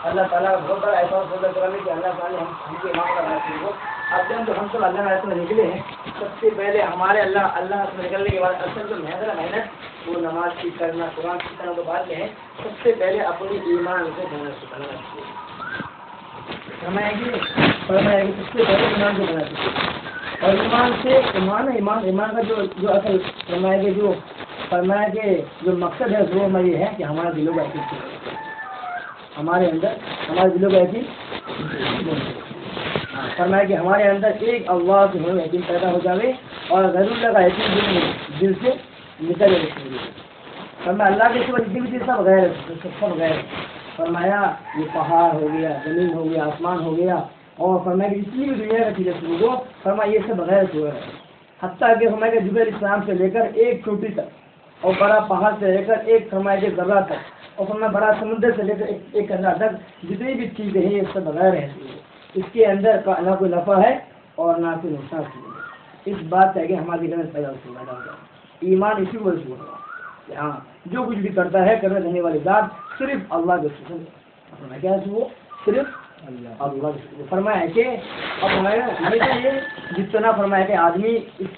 اللہ تعالیٰ کا بہت بڑا احساس ہوتا ہے کہ اللہ تعالیٰ ہم کو امام کا بناتے ہیں. اب جب ہم سب اللہ راستے میں نکلے ہیں، سب سے پہلے ہمارے اللہ سے نکلنے کے بعد اصل جو محنت وہ نماز کی کرنا، قرآن سیکھنا تو بعد میں ہے. سب سے پہلے اپنی ایمان کو بنا سکھانا چاہیے. فرمایا کہ سب سے پہلے ایمان کو بنا چاہیے. اور ایمان سے ایمان کا جو اصل فرمایا کہ جو مقصد ہے وہ ہمارا یہ ہے کہ ہمارا دلوں کا یقین، ہمارے اندر ہمارے دلوں کا یقین. فرمایا کہ ہمارے اندر ایک اللہ سے ہمیں یقین پیدا ہو جائے اور غیر اللہ کا یقین دل سے نکل جائے. فرمایا اللہ کے سوا جتنی بھی چیز سب غیر. فرمایا یہ پہاڑ ہو گیا، زمین ہو گیا، آسمان ہو گیا، اور فرمایا کہ جتنی بھی دنیا کا چیزیں شروع ہو، فرمایا یہ سب غیر شروع ہے. حتیٰ کہ فرمایا کہ جبریل اسلام سے لے کر ایک چھوٹی تک، اور بڑا پہاڑ سے لے کر ایک فرمایا کہ ذرہ تک، اور فرمایا بڑا سمندر سے لے کر ایک قطرہ تک جتنی بھی چیزیں ہیں یہ سب غیر ہے. اس کے اندر نہ کوئی نفع ہے اور نہ کوئی نقصان ہے. اس بات ہے کہ ہماری غلط پیدا ہوتا ہے. ایمان اسی کو رسول ہے. ہاں جو کچھ بھی کرتا ہے کرنے دینے والی ذات صرف اللہ کے رسول ہے. کیا ہے وہ؟ صرف اللہ. فرمایا کہ اب ہمارے جتنا فرمایا کہ آدمی اس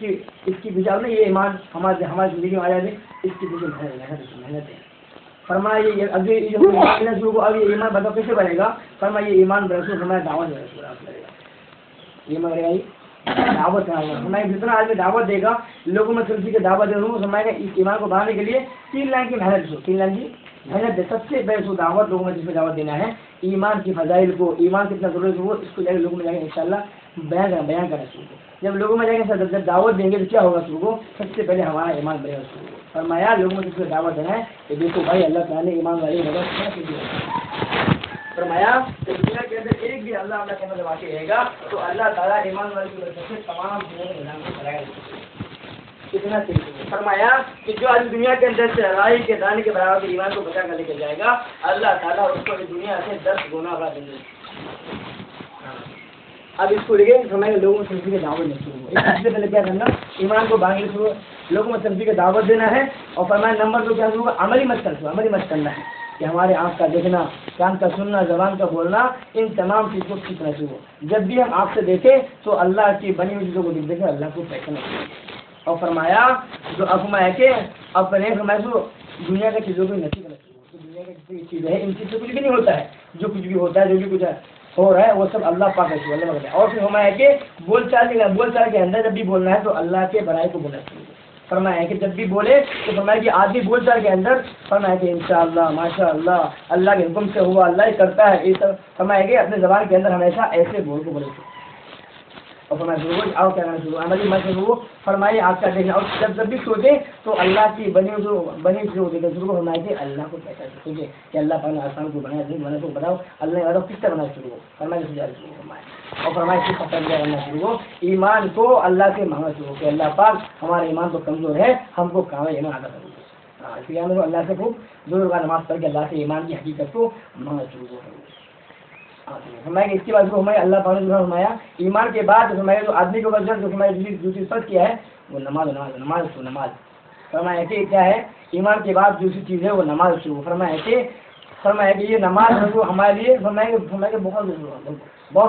کی بجا میں یہ ایمان ہماری زندگی میں آ جائے، اس کی پیچھے محنت ہے. فرمایا یہ ابھی اب یہ ایمان بتاؤ کیسے بنے گا. فرمایا یہ ایمان برسو فرمایا دعوت لگے گا. ایمان رہے گی دعوت. فرمایا جتنا آدمی دعوت دے گا، لوگوں میں تلسی کی دعوت دے رہا ہوں. فرمایا کہ اس ایمان کو بڑھانے کے لیے 3 لائن کی محنت دے. سب سے پہلے دعوت لوگوں میں جس کو دعوت دینا ہے، ایمان کی فضائل کو، ایمان کتنا ضروری ہے وہ اس کو جا کے لوگوں میں جا کے انشاءاللہ بیان کرنا شروع کو. جب لوگوں میں جا کے جب دعوت دیں گے تو کیا ہوگا شروع کو؟ سب سے پہلے ہمارا ایمان بڑھے گا شروع کو. فرمایا لوگوں میں جس کو دعوت دینا ہے کہ دیکھو بھائی اللہ تعالیٰ نے ایمان والے فرمایا کہ دنیا کے اندر ایک بھی اللہ کے اندر واقع رہے گا تو اللہ تعالیٰ ایمان والے کی وجہ سے تمام دنیا کے نظام کو چلائے گا. اتنا فرمایا کہ جو آج دنیا کے اندر سے رائی کے دانے کے برابر ایمان کو بچا کر لے کے جائے گا، اللہ تعالیٰ اس کو دنیا سے 10 گنا بڑھا دیں گے. اب اس کو لے کے فرمایا لوگوں میں سبزی کی دعوت نہیں شروع ہو. اس سے پہلے کیا کرنا؟ ایمان کو باندھنے شروع، لوگوں میں سبزی کی دعوت دینا ہے. اور فرمایا نمبر 2 کیا ہوگا؟ عملی مت کرنا ہے کہ ہمارے آنکھ کا دیکھنا، کان کا سننا، زبان کا بولنا، ان تمام چیزوں کو سیکھنا شروع. جب بھی ہم آپ سے دیکھیں تو اللہ کی بنی ہوئی چیزوں کو دیکھیں، اللہ کو پہچانا چاہیے. اور فرمایا جو فرمایا کہ اپنے فرمایا جو دنیا کی چیزوں کو نصیب کرنا چاہیے. دنیا کی جتنی چیزیں ہیں ان چیز سے کچھ بھی نہیں ہوتا ہے. جو کچھ بھی ہوتا ہے، جو بھی کچھ ہو رہا ہے وہ سب اللہ پاک ہے. اور پھر فرمایا کہ بول چال کے اندر جب بھی بولنا ہے تو اللہ کے بڑائی کو بولنا چاہیے. فرمایا کہ جب بھی بولے تو فرمایا کہ آدمی بول چال کے اندر فرمایا کہ انشاءاللہ ماشاءاللہ اللہ کے حکم سے ہوا، اللہ ہی کرتا ہے. یہ سب فرمایا کہ اپنے زبان کے اندر ہمیشہ ایسے بول کو بولے. اور فرمایا شروع آؤ کیا کرنا شروع عملی میں شروع فرمائیے آپ کا دیکھنا. اور جب بھی سوچے تو اللہ کی بنی شروع شروع فرمائے کہ اللہ کو کیسا سوچے کہ اللہ تعالیٰ نے آسان کو بنایا دن بنا تو بتاؤ اللہ نے کس طرح بنا شروع ہو. فرمائے شروع فرمائے اور فرمائے کس طرح کرنا شروع ہو. ایمان کو اللہ سے مانگنا شروع کہ اللہ پاک ہمارے ایمان تو کمزور ہے، ہم کو کامل ایمان ادا کرو. اس لیے اللہ سے خوب دو رکعت نماز پڑھ کے اللہ سے ایمان کی حقیقت کو مانگنا شروع ہو. فرمایا کہ اس کے بعد جو ہمارے اللہ تعالیٰ نے فرمایا ایمان کے بعد ہمارے جو آدمی کے اوپر جو ہماری دوسری فرض کیا ہے وہ نماز. فرمایا کہ کیا ہے؟ ایمان کے بعد دوسری چیز ہے وہ نماز شروع. فرمایا کہ یہ نماز ہمارے لیے فرمایا کہ بہت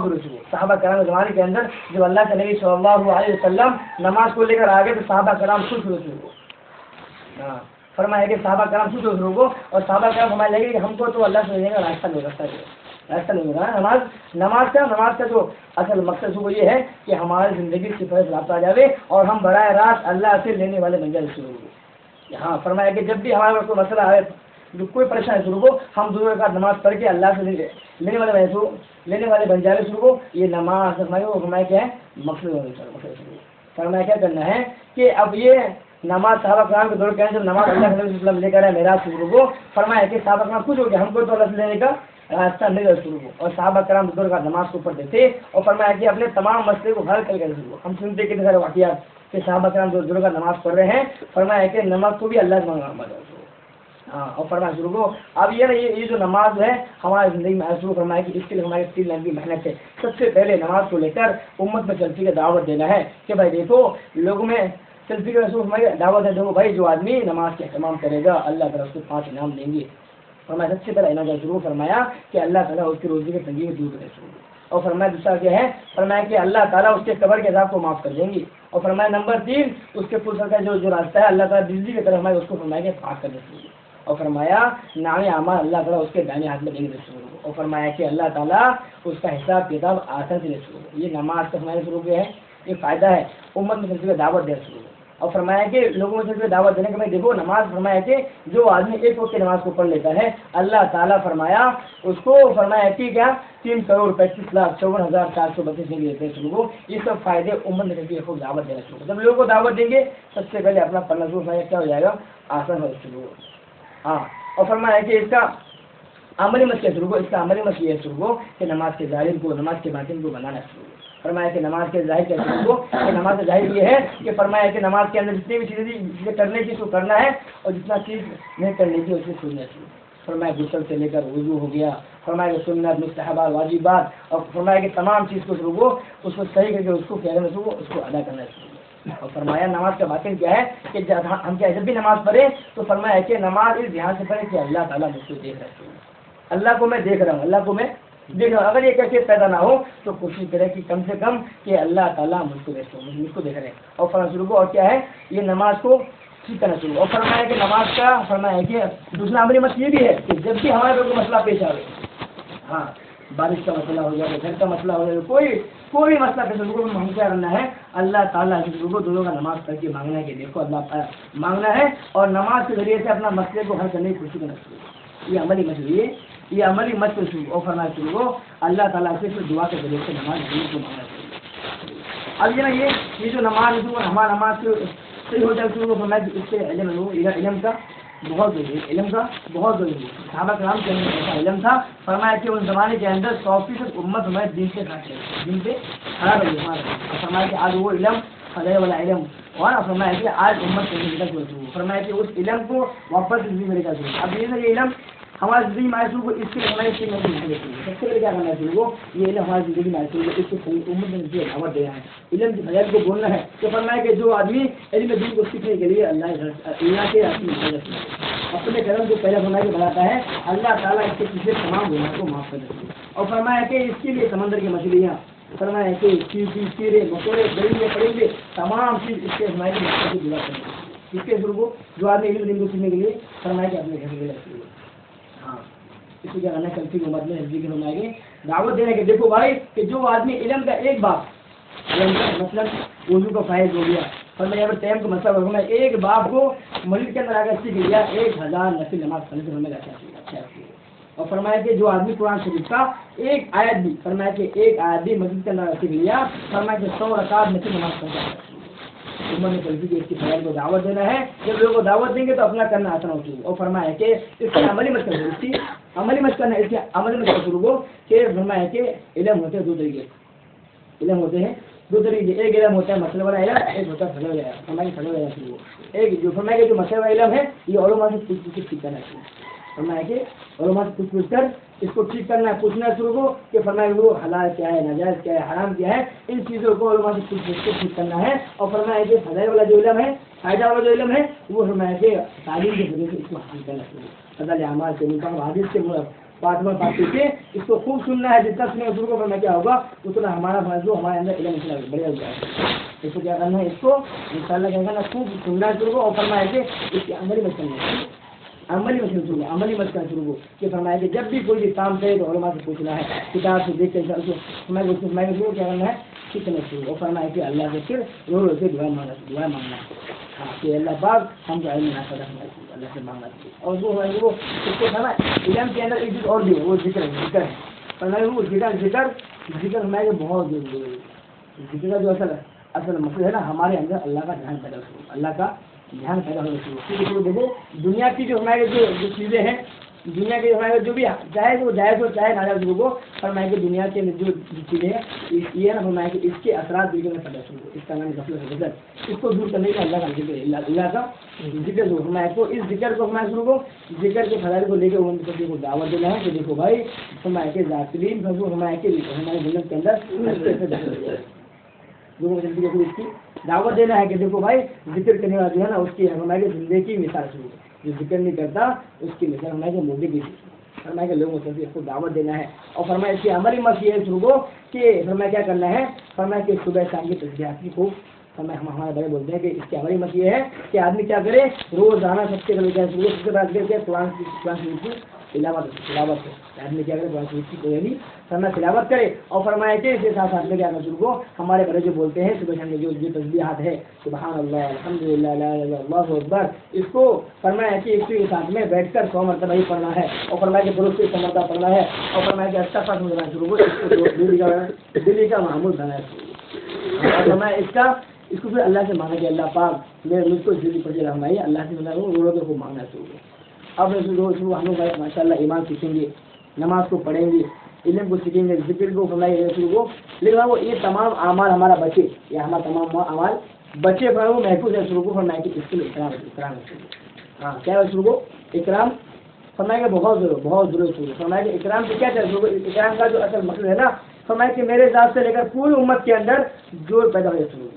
ضروری ہے. صحابہ کرام زمانے کے اندر جب اللہ کے نبی صلی اللہ علیہ وسلم نماز کو لے کر آگے تو صحابہ کرام خود شروع ہو. فرمایا کہ صحابہ کرام خود شروع ہو اور صحابہ کرام ہمارے لگے کہ ہم کو تو اللہ سے راستہ نہیں ہوگا. نماز کا جو اصل مقصد وہ یہ ہے کہ ہماری زندگی سے فرض رابطہ آ جائے اور ہم براہ راست اللہ سے لینے والے بن جائے شروع ہو. ہاں فرمایا کہ جب بھی ہمارے کوئی مسئلہ آئے، جو کوئی پریشانی شروع ہو، ہم دونوں کا نماز پڑھ کے اللہ سے لینے والے بن جائے شروع ہو. یہ نماز فرمایا کیا ہے؟ مقصد. فرمایا کیا کرنا ہے کہ اب یہ نماز صحابہ کرام کے دور کے اندر نماز اللہ کے نبی صلی اللہ علیہ وسلم لے کر آئے معراج شروع ہو. فرمایا کہ صحابہ کرام خوش ہو گئے، ہم کو تو اللہ سے لینے کا راستہ نہیں شروع ہو. اور صحابہ کرام دور کا نماز کو پڑھتے تھے اور فرمایا کہ اپنے تمام مسئلے کو حل کر کے شروع ہو. ہم سنتے کتنے سارے واقعات کہ صحابہ کرام دور کا نماز پڑھ رہے ہیں. فرمایا کہ نماز کو بھی اللہ سے مانگنا. اور فرمایا شروع ہو. اب یہ جو نماز ہے ہماری زندگی میں شروع. فرمایا کہ اس کے لیے ہماری 3 لائن کی محنت ہے. سب سے پہلے نماز کو لے کر امت میں چلتی کا دعوت دینا ہے کہ بھائی دیکھو لوگوں میں چلتی کا رسول ہماری دعوت ہے. دیکھو بھائی جو آدمی نماز کا اہتمام کرے گا اللہ تعالیٰ اس کو 5 انعام دیں گے. فرمایا سب سے پہلا عنایت شروع فرمایا کہ اللہ تعالیٰ اس کی روزی کے تنگی کو دور کرے شروع، اور فرمایا دوسرا کیا ہے، فرمایا کہ اللہ تعالیٰ اس کے قبر کے عذاب کو معاف کر دیں گے، اور فرمایا نمبر 3 اس کے پل کا جو راستہ ہے اللہ تعالیٰ بجلی کی طرف فرمایا اس کو فرمایا کہ پاک کر دیں، اور فرمایا نام اعمال اللہ تعالیٰ اس کے دائیں ہاتھ میں دیں گے شروع، اور فرمایا کہ اللہ تعالیٰ اس کا حساب کتاب آسان سے لے شروع۔ یہ نماز کا فرمایا شروع کیا ہے، یہ فائدہ ہے امت میں سلسلے دعوت دے شروع، اور فرمایا کہ لوگوں میں سلسلے دعوت دینے کے میں دیکھو نماز، فرمایا کہ جو آدمی ایک وقت کی نماز کو پڑھ لیتا ہے اللہ تعالیٰ فرمایا اس کو فرمایا کہ کیا 3,35,54,432 لیتے ہیں شروع۔ یہ سب فائدے امت میں سلسلے کو دعوت دینا شروع، جب لوگوں کو دعوت دیں گے سب سے پہلے اپنا پڑھنا شروع کیا ہو جائے گا، آسان ہو شروع۔ ہاں، اور فرمایا کہ اس کا عملی مسئلہ شروع کو، اس کا عملی مسئلہ یہ شروع کو کہ نماز کے ظاہر کو نماز کے باطن کو بنانا شروع۔ فرمایا کہ نماز کے ظاہر کے شروع کو کہ نماز کے ظاہر یہ ہے کہ فرمایا کہ نماز کے اندر جتنی بھی چیزیں کرنے کی اس کو کرنا ہے، اور جتنا چیز نہیں کرنے کی اس کو چھوڑنا چاہیے۔ فرمایا غسل سے لے کر وضو ہو گیا، فرمایا کہ سنت مستحبات واجبات، اور فرمایا کہ تمام چیز کو شروع کو اس کو صحیح کر کے اس کو کیا کرنا شروع اس کو ادا کرنا چاہیے۔ اور فرمایا نماز کا باطن کیا ہے کہ ہم کیا جب بھی نماز پڑھیں تو فرمایا کہ نماز اس دھیان سے پڑھیں کہ اللہ تعالیٰ مجھ کو دیکھ رہے ہیں، اللہ کو میں دیکھ رہا ہوں، اللہ کو میں دیکھ رہا ہوں۔ اگر یہ کیفیت پیدا نہ ہو تو کوشش کرے کہ کم سے کم کہ اللہ تعالیٰ مجھ کو دیکھ رہے ہیں، مجھ کو دیکھ رہے ہیں۔ اور فرمایا شروع کو اور کیا ہے یہ نماز کو ٹھیک کرنا شروع، اور فرمایا کہ نماز کا فرمایا کہ دوسرا عملی مسئلہ یہ بھی ہے کہ جب بھی ہمارے کوئی مسئلہ پیش آئے، ہاں بارش کا مسئلہ ہو جائے، گھر کا مسئلہ ہو جائے، کوئی مسئلہ پیش ہو، ہم کیا کرنا ہے اللہ تعالیٰ کے شروع کو دونوں کا نماز پڑھ کے مانگنا ہے کہ دیکھو اللہ مانگنا ہے، اور نماز کے ذریعے سے اپنا مسئلے کو حل کرنے کی کوشش کرنا شروع۔ یہ عملی مسئلہ یہ عملی مسئلہ شروع، اور فرمایا شروع کو اللہ تعالیٰ سے دعا کے ذریعے سے نماز کو مانگنا چاہیے۔ اب یہ نا یہ جو نماز ہمارا نماز صحیح ہو جائے شروع کو فرمایا کہ اس سے علم کا بہت ضروری ہے، علم کا بہت ضروری ہے۔ صحابہ کرام کے اندر ایسا علم تھا، فرمایا کہ اس زمانے کے اندر 100% امت ہمارے دین سے خراب ہے، اور فرمایا کہ آج وہ علم خدے والا علم، اور فرمایا کہ آج امت کے فرمایا کہ اس علم کو واپس زندگی میں لے کر ضرور۔ اب یہ علم ہماری زندگی میں شروع کو اس کے ہمارے سب سے پہلے کیا کرنا ہے شروع کو یہ علم ہماری زندگی میں شروع کو اس کو امت میں دعوت دینا ہے، علم کی فضائل کو بولنا ہے۔ تو فرمایا کہ جو آدمی علم دین کو سیکھنے کے لیے اللہ کے اپنے کرم کو پہلے فرمایا کہ بناتا ہے، اللہ تعالیٰ اس کے پیچھے تمام گناہوں کو معاف کر دیتے ہیں، اور فرمایا کہ اس کے لیے سمندر کی مچھلیاں، فرمایا کہ کیڑے مکوڑے درندے پرندے تمام چیز اس کے ہمارے دعا کریں گے۔ اس کے شروع کو جو آدمی علم دین کو سیکھنے کے لیے فرمایا کہ اپنے گھر میں ہاں اس کو کیا کرنا ہے کلفی امت میں نزدیک فرمائے گے دعوت دینے کے دیکھو بھائی کہ جو آدمی علم کا ایک باپ علم کا مثلاً وضو کا فائز ہو گیا، فرمایا اگر ٹائم کا مسئلہ ہوگا ایک باپ کو مسجد کے اندر آ کر سیکھ لیا 1000 نفل نماز پڑھنے سے ہمیں اچھا، اور فرمایا کہ جو آدمی قرآن شریف کا ایک آیت بھی فرمایا کہ ایک آیت بھی مسجد کے اندر سیکھ لیا، فرمایا کہ 100 رکعت نفل نماز پڑھ جاتا ہے۔ عمر نے کلفی کی اس کی فضائل کو دعوت دینا ہے، جب لوگوں کو دعوت دیں گے تو اپنا کرنا آسان ہو چکا، اور فرمایا کہ اس کا عملی مشکل ہے، اس کی عملی مشکل ہے، اس کے عملی مشکل شروع کو کہ فرمایا کہ علم ہوتے ہیں 2 طریقے، علم ہوتے ہیں 2 طریقے، ایک علم ہوتا ہے مسئلہ والا علم، ایک ہوتا ہے فضل والا علم۔ فرمایا کہ فضل والا شروع ایک جو فرمایا کہ جو مسئلہ والا علم ہے یہ علماء سے ٹھیک کرنا چاہیے، فرمایا کہ علماء سے پوچھ کر اس کو ٹھیک کرنا ہے، پوچھنا شروع کو کہ فرمایا وہ حلال کیا ہے، ناجائز کیا ہے، حرام کیا ہے، ان چیزوں کو علماء سے ٹھیک کرنا ہے، اور فرمایا کہ فضائل والا جو علم ہے، فائدہ والا جو علم ہے وہ فرمایا کہ تعلیم کے ذریعے سے اس کو حاصل کرنا چاہیے، فضل اعمال سے مقام حدیث کے فاطمہ پاتی سے اس کو خوب سننا ہے، جتنا سنے اس کو فرمایا کیا ہوگا اتنا ہمارا جو ہمارے اندر علم اتنا بڑھیا ہو جائے گا۔ اس کو کیا کرنا ہے، اس کو انشاءاللہ کیا کرنا خوب سننا ہے شروع کو، اور فرمایا کہ اس کی عملی مت کرنا ہے، عملی مت کرنا شروع کو کہ فرمایا کہ جب بھی کوئی بھی کام کرے تو علماء سے پوچھنا ہے، کتاب سے دیکھ کر فرمایا کیا کرنا ہے سیکھنا شروع، اور فرمایا کہ اللہ سے پھر رو رو کے دعا مانگنا ہے، ہاں کہ اللہ پاک ہم کو علم نافع رکھنا چاہیے، اللہ سے مانگنا چاہیے، اور وہ اس کو کہنا علم کے اندر ایک چیز اور بھی ہے، وہ ذکر ہے، فرمایا وہ ذکر فرمایا کہ بہت ضروری ہے، ذکر کا جو اصل مقصد ہے نا ہمارے اندر اللہ کا دھیان پیدا ہو، اللہ کا دھیان پیدا ہونا چاہیے۔ دیکھو دنیا کی جو ہمارے جو چیزیں ہیں، دنیا کے ہمارے جو بھی چاہے وہ جائز ہو چاہے ناجائز ہو، فرمایا کہ دنیا کے جو چیزیں ہیں یہ ہے نا فرمایا کہ اس کے اثرات دل میں پیدا ہو، اس کا نام غفلت ہے، اس کو دور کرنے کا اللہ کا ذکر ہے، اللہ کا ذکر جو فرمایا کو اس ذکر کو فرمایا شروع کو ذکر کے فضائل کو لے کے ان کو دعوت دینا ہے کہ دیکھو بھائی فرمایا کہ ذاکرین فرمایا کہ ہمارے جنت کے اندر اس کی دعوت دینا ہے کہ دیکھو بھائی ذکر کرنے والا جو ہے نا اس کی ہماری زندگی کی مثال شروع جو ذکر نہیں کرتا اس کی مثال ہمارے مردے کی فرمایا کہ لوگوں کو اس کو دعوت دینا ہے. اور فرمایا اس کی عملی مقصد یہ ہے شروع کو کہ فرمایا کیا کرنا ہے, فرمایا کہ صبح شام کی تسبیحات کی خوب فرمایا ہم ہمارے بڑے بولتے ہیں کہ اس کی عملی مقصد یہ ہے کہ آدمی کیا کرے روزانہ سب سے بعد کر کے قرآن کی تلاوت ہے. آدمی کیا کرے قرآن شریف کی کوئی نہیں فرمایا تلاوت کرے. اور فرمایا کہ اس کے ساتھ ساتھ میں کیا کرنا شروع کو ہمارے بڑے جو بولتے ہیں صبح شام میں جو تسبیحات ہے سبحان اللہ الحمدللہ لا الہ الا اللہ اللہ اکبر, اس کو فرمایا کہ اس کے ساتھ میں بیٹھ کر 100 مرتبہ ہی پڑھنا ہے. اور فرمایا کہ درست سے 100 مرتبہ پڑھنا ہے. اور فرمایا کہ اچھا پاس ہونا شروع کو دلی کا معمول بنا ہے. اور فرمایا اس کو پھر اللہ سے مانگا کہ اللہ پاک میرے مجھ کو جلدی پڑھے رہنمائی اللہ سے ملا رو رو کے خوب مانگنا شروع کو. اب ہم لوگ ماشاء اللہ ایمان سیکھیں گے, نماز کو پڑھیں گے, علم کو سیکھیں گے, ذکر کو فرمائے شروع کو, لیکن وہ یہ تمام اعمال ہمارا بچے یا ہمارا تمام اعمال بچے وہ محفوظ ہے شروع کو فرمائے کہ اس کے لیے اکرام ہاں کیا ہے شروع کو اکرام فرمائے کہ بہت ضرور شروع فرمائے کہ اکرام سے کیا چاہیے اکرام کا جو اصل مقصد ہے نا فرمائے کہ میرے ذات سے لے کر پوری امت کے اندر جوڑ پیدا ہو شروع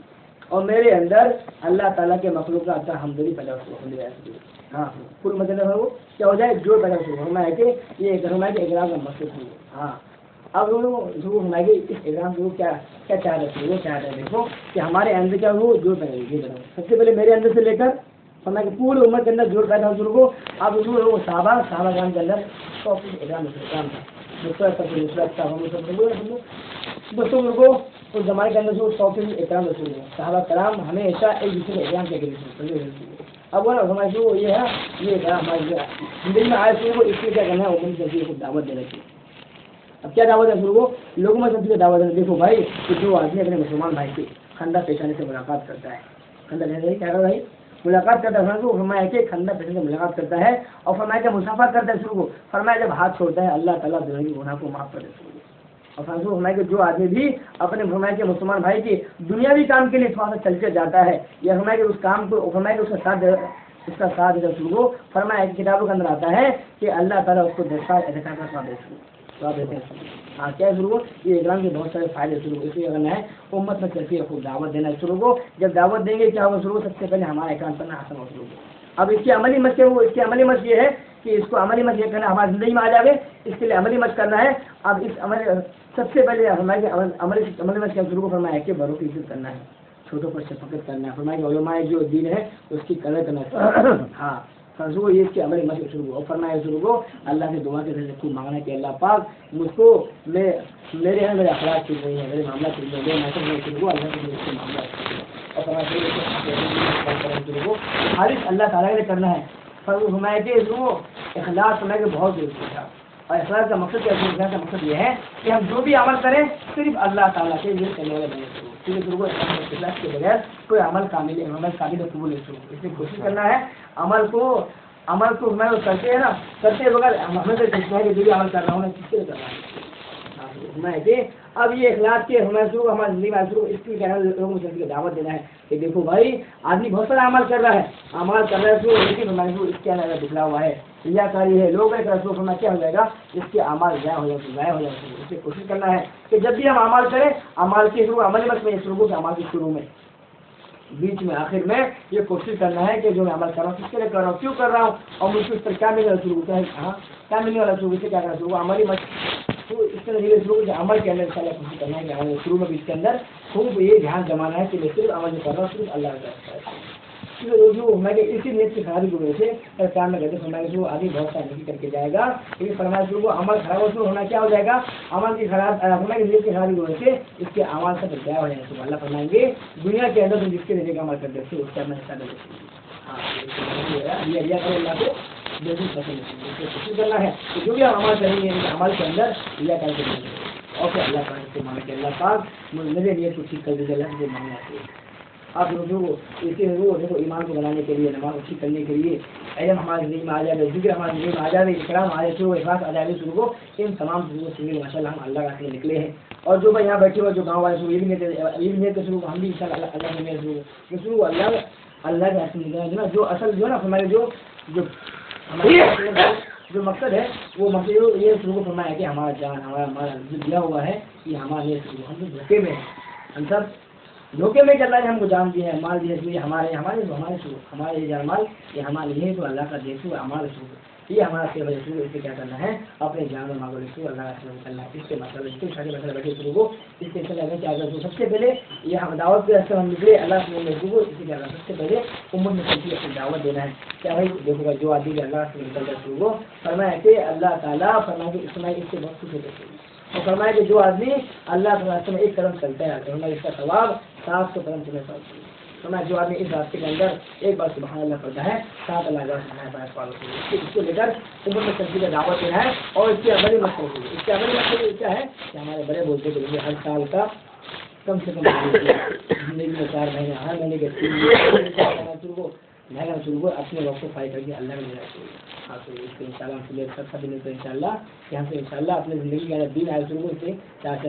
اور میرے اندر اللہ تعالیٰ کے مخلوق کا اچھا ہمدردی پیدا ہو. ہاں پوری مطلب ہے وہ کیا ہو جائے جوڑ پیدا شروع فرمایا کہ یہ فرمایا کہ اکرام کا مقصد ہے. ہاں اب ضرور فرمائے کہ اس اکرام کو کیا چاہ رہے وہ چاہ رہے ہیں دیکھو کہ ہمارے اندر کیا ہو جوڑ پیدا ہو. سب سے پہلے میرے اندر سے لے کر فرمایا کہ پوری عمر کے اندر جوڑ پیدا ہو شروع کو. اب ضرور وہ صحابہ کرام کے اندر اکرام تھا دوستوں کو اس زمانے کے اندر جو 100% اکرام رسول ہے صحابہ کرام ہمیشہ ایک دوسرے کو اکرام کیا کرتے. اب وہ نا ہمارے جو یہ ہے یہ ہماری زندگی میں آئے شروع کو اس لیے کیا کرنا ہے وہ کو دعوت دینا چاہیے. اب کیا دعوت ہے شروع کو لوگوں میں سب سے دعوت ہے. دیکھو بھائی کہ جو آدمی اپنے مسلمان بھائی سے خندہ پیشانی سے ملاقات کرتا ہے خندہ پیشانی کیا بھائی ملاقات کرتا ہے تو فرمایا کہ خندہ پیشانی سے ملاقات کرتا ہے اور فرمایا کہ مسافہ کرتا ہے شروع کو فرمایا جب ہاتھ چھوڑتا ہے اللہ تعالیٰ دنیا کی گناہ کو معاف کر دیتا ہے. اور فرمایا کہ جو آدمی بھی اپنے فرمایا کے مسلمان بھائی کی دنیاوی کام کے لیے تھوڑا سا چل کے جاتا ہے یا فرمایا کہ اس کام کو فرمایا کہ اس کا ساتھ شروع کو فرمایا کہ کتابوں کے اندر آتا ہے کہ اللہ تعالیٰ اس کو دیتا ہے. ہاں کیا شروع کو یہ اکرام کے بہت سارے فائدے شروع کو اس لیے کرنا ہے امت میں چلتی ہے خوب دعوت دینا شروع کو. جب دعوت دیں گے کیا ہوگا شروع سب سے پہلے ہمارا اکرام کرنا حاصل ہو شروع کو. اب اس کی عملی مشق یہ ہے کہ اس کو عملی مشق یہ کرنا ہماری زندگی میں آ جائے اس کے لیے عملی مشق کرنا ہے. اب اس سب سے پہلے ہمارے عملی مشق شروع کو فرمایا کہ بڑوں کی عزت کرنا ہے چھوٹوں پر شفقت کرنا ہے فرمایا کہ علماء جو دین ہے اس کی قدر کرنا ہے. ہاں فرضو یہ اس کی عملی مشق شروع ہو فرمایا شروع کو اللہ سے دعا کے ذریعے خوب مانگنا کہ اللہ پاک مجھ کو میرے اخلاق ٹھیک نہیں ہے میرے معاملہ ٹھیک نہیں ہے میں شروع کو اللہ کے معاملہ اور خالص اللہ تعالیٰ کے لیے کرنا ہے. فرض فرمایا کہ اخلاص فرمایا کہ بہت ضروری تھا اور اخلاص کا مقصد کیا کا مقصد یہ ہے کہ ہم جو بھی عمل کریں صرف اللہ تعالیٰ کے لیے کرنے والے بنے شروع اخلاص کے بغیر کوئی عمل قابل قبول نہیں شروع. اس لیے کوشش کرنا ہے عمل کو میں کرتے ہیں نا کرتے بغیر ہمیں تو سوچنا ہے کہ جو بھی عمل کر رہا ہوں نا کس کے لیے کر رہا ہوں. اب یہ اخلاق کے ہمارے شروع ہماری زندگی میں شروع اس کی لوگوں کو دعوت دینا ہے کہ دیکھو بھائی آدمی بہت سارا عمل کر رہا ہے شروع لیکن ہمارے شروع اس کے اندر دکھلا ہوا ہے ریا کاری ہے لوگ ایک رسول ہونا کیا ہو جائے گا اس کے اعمال ضائع ہو جائے اس سے کوشش کرنا ہے کہ جب بھی ہم اعمال کریں اعمال کے شروع عمل بس میں شروع کے اعمال کے شروع میں بیچ میں آخر میں یہ کوشش کرنا ہے کہ جو میں عمل کر رہا ہوں کس کے لیے کر رہا ہوں کیوں کر رہا ہوں اور مجھ کو اس پر کیا ملے گا شروع کیا ملنے والا شروع سے کیا کرنا شروع عملی تو اس کے ذریعے شروع کے عمل کے اندر کوشش کرنا ہے کہ شروع میں بھی اس کے اندر خوب یہ دھیان جمانا ہے کہ میں صرف عمل کر رہا ہوں صرف اللہ کا اسی نیت کی خرابی کی وجہ سے کام میں کہتے فرمایا شروع آدمی بہت سارا نیکی کر کے جائے گا لیکن فرمایا شروع کو عمل خراب ہو شروع ہونا کیا ہو جائے گا عمل کی فرمایا نیت کی خرابی کی وجہ سے اس کے اعمال سے ضائع ہو جائے گا. اللہ فرمائیں گے دنیا کے اندر تم جس کے ذریعے کا عمل کرتے اس کا میں حصہ دے اللہ کو بالکل پسند کوشش کرنا ہے کہ جو بھی ہم عمل کریں گے عمل کے اندر ریا کر کے اور پھر اللہ پاک سے مانگے کہ اللہ پاک میرے نیت کو ٹھیک کر دیجیے اللہ سے مانگنا چاہیے. آپ دیکھو ایمان کو بنانے کے لیے نماز اچھی کرنے کے لیے علم ہماری زندگی میں آ جائے ذکر ہماری زندگی میں آ جائے اکرام آ جائے اخلاص آ جائے شروع کو ان تمام چیزوں سے ماشاء اللہ ہم اللہ کا نکلے ہیں. اور جو بھائی یہاں بیٹھے ہوئے جو گاؤں والے شروع یہ بھی نہیں شروع ہم بھی ان شاء اللہ اللہ میں شروع اللہ کے حاصل نکلنا جو اصل جو نا ہمارے جو مقصد ہے وہ مقصد یہ شروع کو فرمایا کہ ہمارا جان ہمارا جو دیا ہوا ہے یہ ہمارا یہ شروع ہم تو دھوکے میں ہیں ہم سب دھوکے میں کہ اللہ نے ہم کو جان دیا ہے مال دیا ہے ہمارے جان مال یہ ہمارے لیے تو اللہ کا دیکھو ہمارے شروع یہ ہمارا سیوا رسول اسے کیا کرنا ہے اپنے جان اور مانگو رسول اللہ کا سیوا کرنا ہے اس کے مطلب اس کو شادی مسئلہ بیٹھے شروع کو اس کے چلے کیا کرتے سب سے پہلے یہ ہم دعوت کے راستے ہم نکلے اللہ سے رسول کو اسے کیا کرنا سب سے پہلے امت میں چلتی اپنی دعوت دینا ہے کیا بھائی دیکھو گا جو آدمی اللہ سے نکل جائے شروع کو فرمایا کہ اللہ تعالیٰ فرمایا کہ اس میں اس سے بہت خوش ہوتے اور فرمایا کہ جو آدمی اللہ کے راستے میں ایک قدم چلتا ہے اس کا ثواب 700 قدم چلنے پڑتا ہے فرمایا جو آدمی اس راستے کے اندر ایک بار سبحان اللہ پڑھتا ہے 7 اللہ کا اس کو لے کر عمر میں چلتی کا دعوت دینا ہے اور اس کی عملی مقصد ہے اس کے عملی مقصد کیا ہے کہ ہمارے بڑے بولتے کہ ہر سال کا کم سے کم زندگی میں 4 مہینے ہر مہینے کے 3 مہینہ رسول کو اپنے وقت کو فائدہ کر کے اللہ نے میرا اس کو ان شاء اللہ ہم سے سب دن تو ان شاء اللہ یہاں سے ان شاء اللہ اپنے زندگی کے اندر دین آئے رسول کو اسے 4 سے